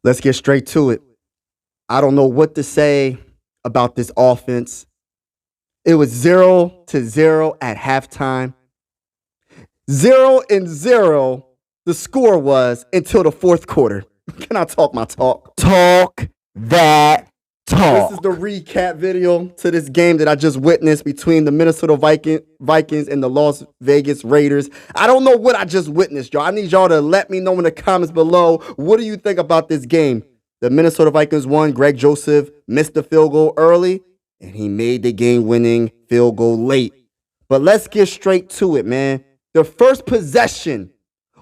Let's get straight to it. I don't know what to say about this offense. It was 0-0 at halftime. 0-0 the score was until the fourth quarter. Can I talk my talk? Talk that talk. This is the recap video to this game that I just witnessed between the Minnesota Vikings and the Las Vegas Raiders. I don't know what I just witnessed, y'all. I need y'all to let me know in the comments below. What do you think about this game? The Minnesota Vikings won. Greg Joseph missed the field goal early, and he made the game-winning field goal late. But let's get straight to it, man. The first possession,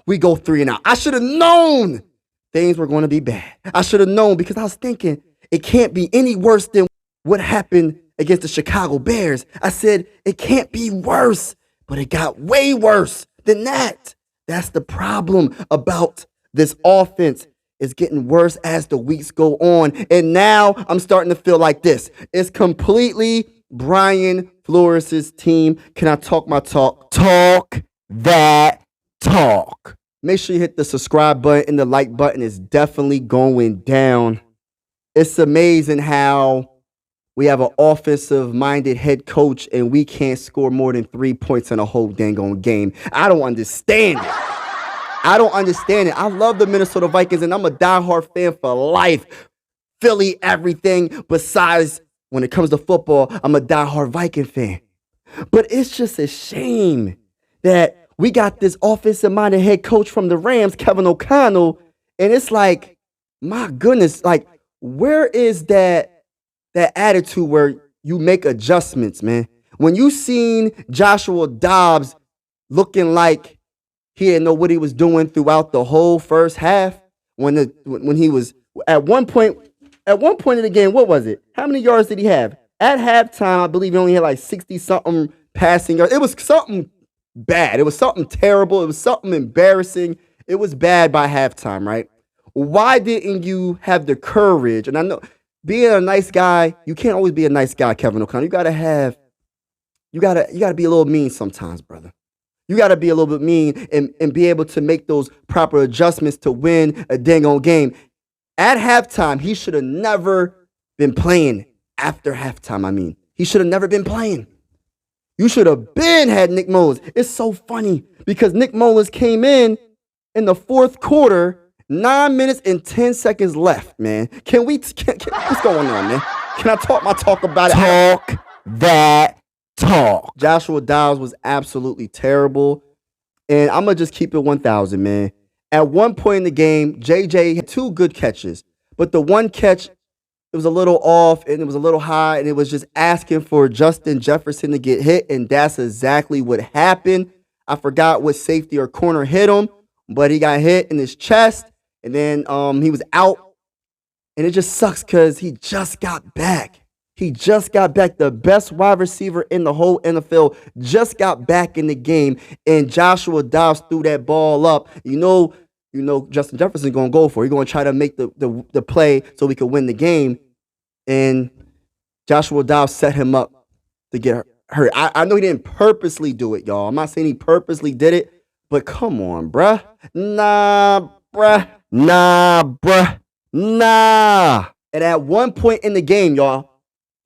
we go 3-and-out. I should have known things were going to be bad. I should have known because I was thinking it can't be any worse than what happened against the Chicago Bears. I said it can't be worse, but it got way worse than that. That's the problem about this offense. It's getting worse as the weeks go on. And now I'm starting to feel like this. It's completely Brian Flores' team. Can I talk my talk? Talk that talk. Make sure you hit the subscribe button and the like button is definitely going down. It's amazing how we have an offensive-minded head coach and we can't score more than 3 points in a whole dang on game. I don't understand it. I don't understand it. I love the Minnesota Vikings, and I'm a diehard fan for life. Philly, everything. Besides, when it comes to football, I'm a diehard Viking fan. But it's just a shame that we got this offensive-minded head coach from the Rams, Kevin O'Connell, and it's like, my goodness, like, where is that attitude where you make adjustments, man? When you seen Joshua Dobbs looking like he didn't know what he was doing throughout the whole first half, when he was at one point in the game, what was it? How many yards did he have? At halftime, I believe he only had like 60-something passing yards. It was something bad. It was something terrible. It was something embarrassing. It was bad by halftime, right? Why didn't you have the courage? And I know being a nice guy, you can't always be a nice guy, Kevin O'Connell. You gotta be a little mean sometimes, brother. You gotta be a little bit mean and be able to make those proper adjustments to win a dang on game. At halftime, he should have never been playing. After halftime, I mean. He should have never been playing. You should have had Nick Mullens. It's so funny because Nick Mullens came in the fourth quarter, 9 minutes and 10 seconds left, man. What's going on, man? Can I talk my talk about it? Talk that talk. Joshua Dobbs was absolutely terrible. And I'm going to just keep it 1,000, man. At one point in the game, JJ had 2 good catches. But the one catch, it was a little off and it was a little high. And it was just asking for Justin Jefferson to get hit. And that's exactly what happened. I forgot what safety or corner hit him. But he got hit in his chest. And then he was out. And it just sucks because he just got back. He just got back. The best wide receiver in the whole NFL just got back in the game. And Joshua Dobbs threw that ball up. You know Justin Jefferson's going to go for it. He's going to try to make the play so we can win the game. And Joshua Dobbs set him up to get hurt. I know he didn't purposely do it, y'all. I'm not saying he purposely did it. But come on, bruh. Nah, bruh. And at one point in the game, y'all,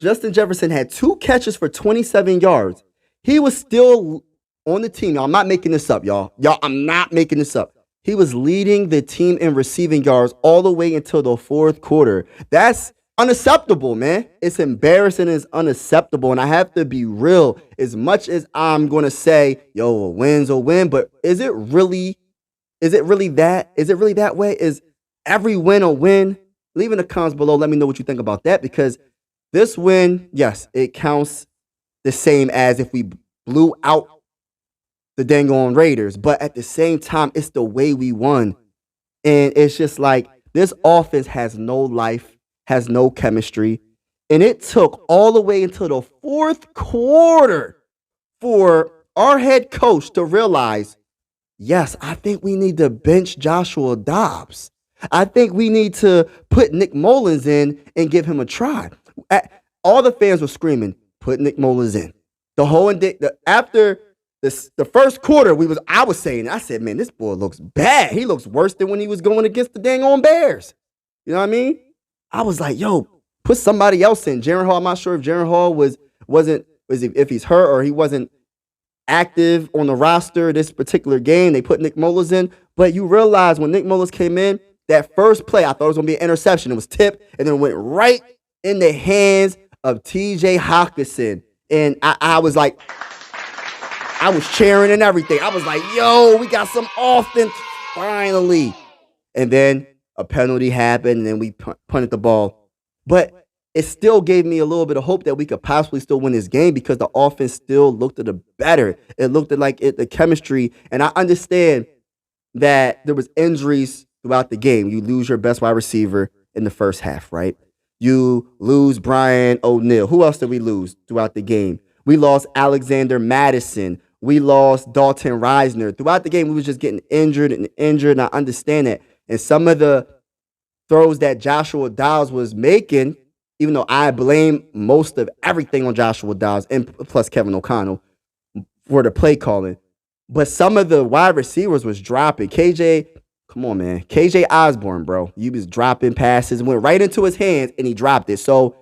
Justin Jefferson had 2 catches for 27 yards. He was still on the team. Y'all, I'm not making this up, y'all. I'm not making this up. He was leading the team in receiving yards all the way until the fourth quarter. That's unacceptable, man. It's embarrassing. It's unacceptable. And I have to be real. As much as I'm going to say, yo, a win's a win, but is it really that? Is it really that way? Is every win a win? Leave in the comments below. Let me know what you think about that because this win, yes, it counts the same as if we blew out the dang on Raiders. But at the same time, it's the way we won. And it's just like this offense has no life, has no chemistry. And it took all the way until the fourth quarter for our head coach to realize, yes, I think we need to bench Joshua Dobbs. I think we need to put Nick Mullens in and give him a try. All the fans were screaming, put Nick Mullens in. After the first quarter, I said, man, this boy looks bad. He looks worse than when he was going against the dang on Bears. You know what I mean? I was like, yo, put somebody else in. Jaren Hall, I'm not sure if Jaren Hall if he's hurt or he wasn't active on the roster this particular game. They put Nick Mullens in. But you realize when Nick Mullens came in, that first play, I thought it was going to be an interception. It was tipped, and then it went right in the hands of TJ Hawkinson. And I was like, I was cheering and everything. I was like, yo, we got some offense finally. And then a penalty happened, and then we punted the ball. But it still gave me a little bit of hope that we could possibly still win this game because the offense still looked at it better. It looked at the chemistry. And I understand that there was injuries throughout the game. You lose your best wide receiver in the first half, right? You lose Brian O'Neill. Who else did we lose throughout the game? We lost Alexander Madison. We lost Dalton Reisner. Throughout the game, we was just getting injured, and I understand that. And some of the throws that Joshua Dobbs was making, even though I blame most of everything on Joshua Dobbs and plus Kevin O'Connell for the play calling, but some of the wide receivers was dropping. Come on, man. KJ Osborne, bro. He was dropping passes, went right into his hands, and he dropped it. So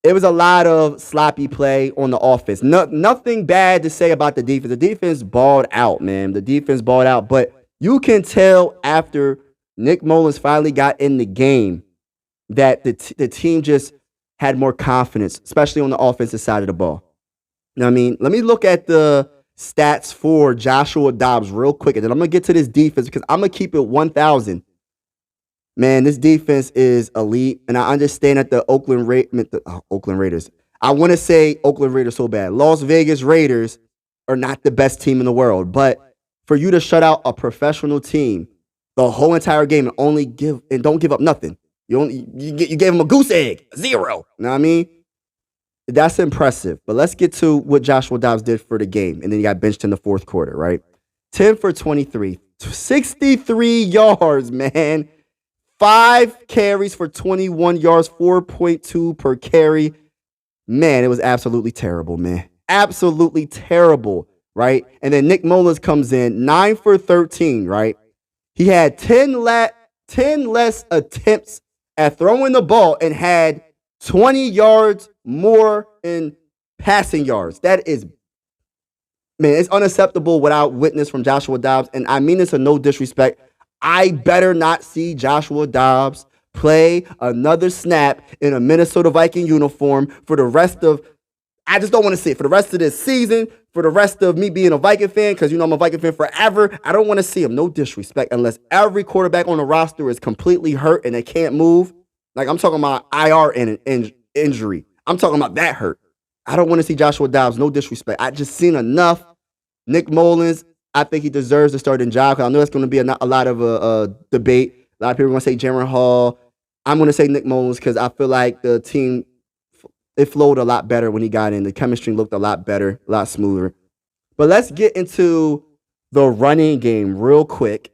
it was a lot of sloppy play on the offense. Nothing bad to say about the defense. The defense balled out, man. The defense balled out. But you can tell after Nick Mullens finally got in the game that the team just had more confidence, especially on the offensive side of the ball. You know what I mean? Let me look at the stats for Joshua Dobbs real quick, and then I'm going to get to this defense because I'm going to keep it 1,000. Man, this defense is elite, and I understand that the Oakland Raiders. I want to say Oakland Raiders so bad. Las Vegas Raiders are not the best team in the world, but for you to shut out a professional team the whole entire game and don't give up nothing. You gave them a goose egg, 0. You know what I mean? That's impressive. But let's get to what Joshua Dobbs did for the game, and then he got benched in the fourth quarter, right? 10 for 23, 63 yards, man. 5 carries for 21 yards, 4.2 per carry. Man, it was absolutely terrible, man. Absolutely terrible, right? And then Nick Mullens comes in, 9 for 13, right? He had 10 less attempts at throwing the ball and had 20 yards more in passing yards. That is, man, it's unacceptable without witness from Joshua Dobbs. And I mean this with no disrespect. I better not see Joshua Dobbs play another snap in a Minnesota Viking uniform for the rest of, I just don't want to see it for the rest of this season, for the rest of me being a Viking fan, because you know I'm a Viking fan forever. I don't want to see him. No disrespect, unless every quarterback on the roster is completely hurt and they can't move. Like I'm talking about IR and injury. I'm talking about that hurt. I don't want to see Joshua Dobbs. No disrespect. I just seen enough. Nick Mullens, I think he deserves the starting job because I know that's going to be a lot of debate. A lot of people are going to say Jaren Hall. I'm going to say Nick Mullens because I feel like the team, it flowed a lot better when he got in. The chemistry looked a lot better, a lot smoother. But let's get into the running game real quick.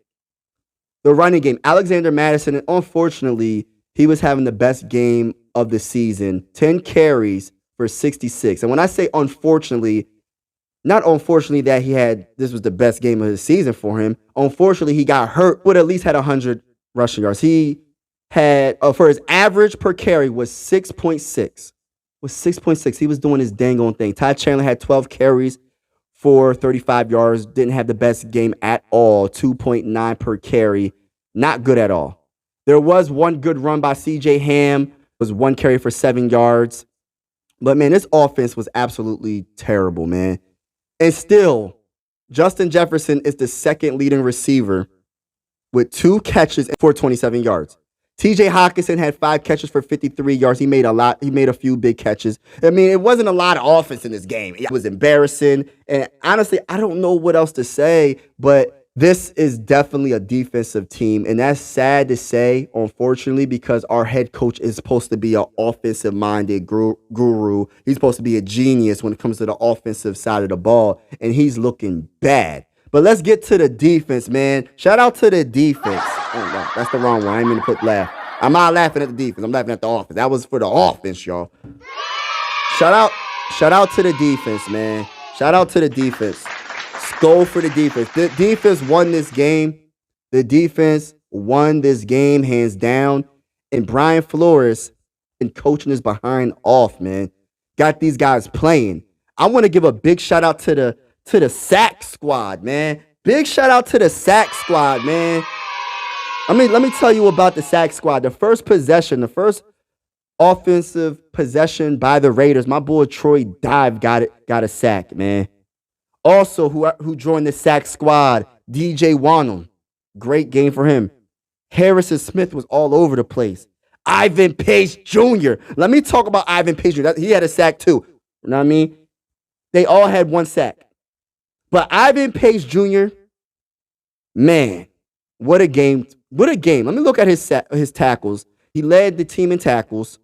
The running game. Alexander Madison, and unfortunately, he was having the best game of the season. 10 carries for 66. And when I say unfortunately, not unfortunately that this was the best game of the season for him. Unfortunately, he got hurt, would at least had 100 rushing yards. He had, for his average per carry was 6.6. Was 6.6. He was doing his dang on thing. Ty Chandler had 12 carries for 35 yards. Didn't have the best game at all. 2.9 per carry. Not good at all. There was one good run by C.J. Ham. It was 1 carry for 7 yards. But, man, this offense was absolutely terrible, man. And still, Justin Jefferson is the second leading receiver with 2 catches for 27 yards. TJ Hawkinson had 5 catches for 53 yards. He made a few big catches. I mean, it wasn't a lot of offense in this game. It was embarrassing. And honestly, I don't know what else to say, but this is definitely a defensive team. And that's sad to say, unfortunately, because our head coach is supposed to be an offensive-minded guru. He's supposed to be a genius when it comes to the offensive side of the ball. And he's looking bad. But let's get to the defense, man. Shout out to the defense. Oh, no, that's the wrong one. I didn't mean to put laugh. I'm not laughing at the defense. I'm laughing at the offense. That was for the offense, y'all. Shout out to the defense, man. Shout out to the defense. Skol for the defense. The defense won this game. The defense won this game hands down. And Brian Flores and coaching his behind off, man. Got these guys playing. I want to give a big shout out to the sack squad, man. Big shout out to the sack squad, man. Let me tell you about the sack squad. The first possession, the first offensive possession by the Raiders, my boy Troy Dive got a sack, man. Also, who joined the sack squad, DJ Wanham. Great game for him. Harrison Smith was all over the place. Ivan Pace Jr. Let me talk about Ivan Pace Jr. He had a sack too. You know what I mean? They all had one sack. But Ivan Pace Jr., man, what a game. What a game. Let me look at his tackles. He led the team in tackles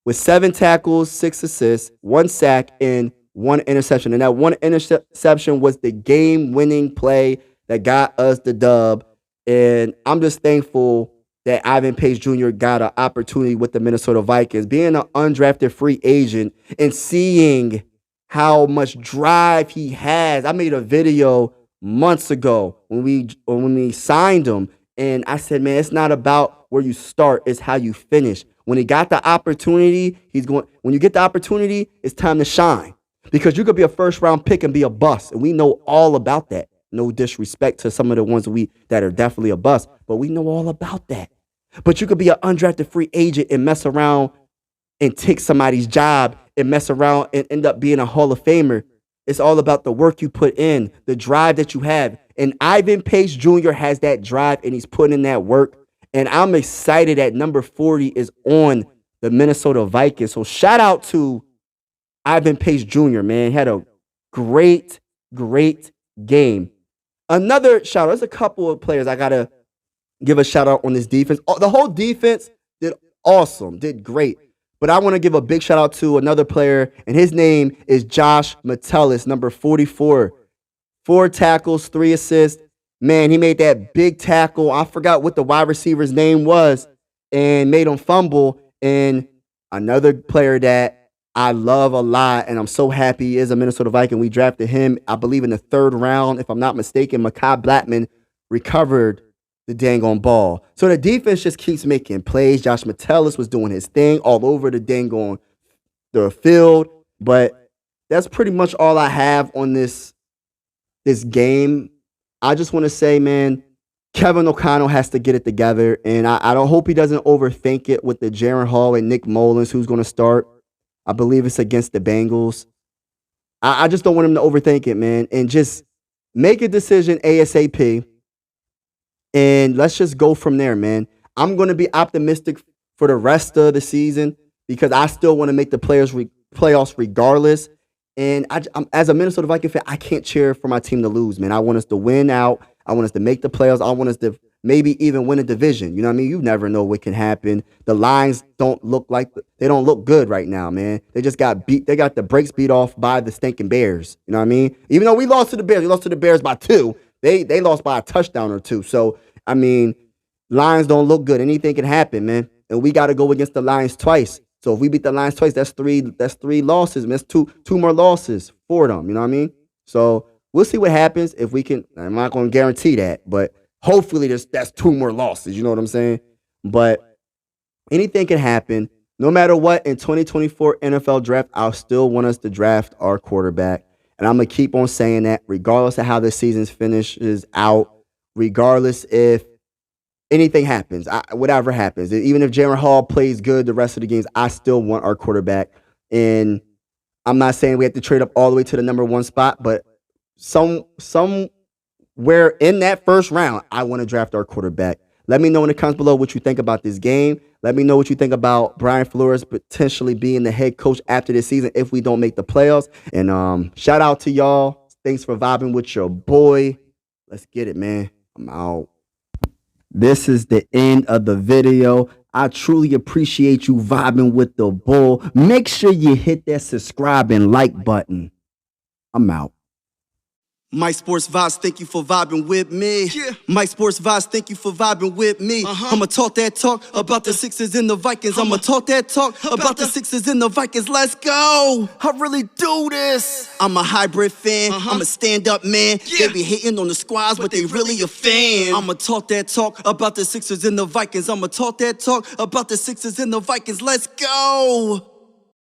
with 7 tackles, 6 assists, 1 sack, and 1 interception. And that 1 interception was the game-winning play that got us the dub. And I'm just thankful that Ivan Pace Jr. got an opportunity with the Minnesota Vikings. Being an undrafted free agent and seeing how much drive he has. I made a video months ago when we signed him. And I said, man, it's not about where you start, it's how you finish. When he got the opportunity, when you get the opportunity, it's time to shine. Because you could be a first round pick and be a bust. And we know all about that. No disrespect to some of the ones that are definitely a bust, but we know all about that. But you could be an undrafted free agent and mess around and take somebody's job and mess around and end up being a Hall of Famer. It's all about the work you put in, the drive that you have. And Ivan Pace Jr. has that drive and he's putting in that work. And I'm excited that number 40 is on the Minnesota Vikings. So shout out to Ivan Pace Jr., man. Had a great, great game. Another shout out. There's a couple of players I got to give a shout out on this defense. The whole defense did awesome, did great. But I want to give a big shout out to another player, and his name is Josh Metellus, number 44. 4 tackles, 3 assists. Man, he made that big tackle. I forgot what the wide receiver's name was and made him fumble. And another player that I love a lot, and I'm so happy he is a Minnesota Viking. We drafted him, I believe, in the 3rd round. If I'm not mistaken, Mekhi Blackman recovered the dang on ball. So the defense just keeps making plays. Josh Metellus was doing his thing all over the dang on the field. But that's pretty much all I have on this game. I just want to say, man, Kevin O'Connell has to get it together. And I don't hope he doesn't overthink it with the Jaren Hall and Nick Mullens, who's going to start. I believe it's against the Bengals. I just don't want him to overthink it, man. And just make a decision ASAP. And let's just go from there, man. I'm going to be optimistic for the rest of the season because I still want to make the playoffs regardless. And I'm, as a Minnesota Viking fan, I can't cheer for my team to lose, man. I want us to win out. I want us to make the playoffs. I want us to maybe even win a division. You know what I mean? You never know what can happen. The Lions don't look good right now, man. They just got beat. They got the brakes beat off by the stinking Bears. You know what I mean? Even though we lost to the Bears, we lost to the Bears by 2. They lost by a touchdown or 2. So, I mean, Lions don't look good. Anything can happen, man. And we got to go against the Lions twice. So if we beat the Lions twice, that's 3 losses, man. That's two more losses for them. You know what I mean? So we'll see what happens if we can. I'm not going to guarantee that, but hopefully that's 2 more losses. You know what I'm saying? But anything can happen. No matter what, in 2024 NFL draft, I'll still want us to draft our quarterback. And I'm going to keep on saying that regardless of how the season finishes out, regardless if anything happens, whatever happens. Even if Jaren Hall plays good the rest of the games, I still want our quarterback. And I'm not saying we have to trade up all the way to the number 1 spot, but somewhere in that first round, I want to draft our quarterback. Let me know in the comments below what you think about this game. Let me know what you think about Brian Flores potentially being the head coach after this season if we don't make the playoffs. And shout out to y'all. Thanks for vibing with your boy. Let's get it, man. I'm out. This is the end of the video. I truly appreciate you vibing with the bull. Make sure you hit that subscribe and like button. I'm out. My Sports Vibes, thank you for vibing with me. Yeah. My Sports Vibes, thank you for vibing with me. I'ma talk that talk about the Sixers and the Vikings. I'ma talk that talk about the Sixers and the Vikings. Let's go. I really do this. I'm a hybrid fan. I'm a stand-up man. Yeah. They be hating on the squads, but they really a fan. I'ma talk that talk about the Sixers and the Vikings. I'ma talk that talk about the Sixers and the Vikings. Let's go.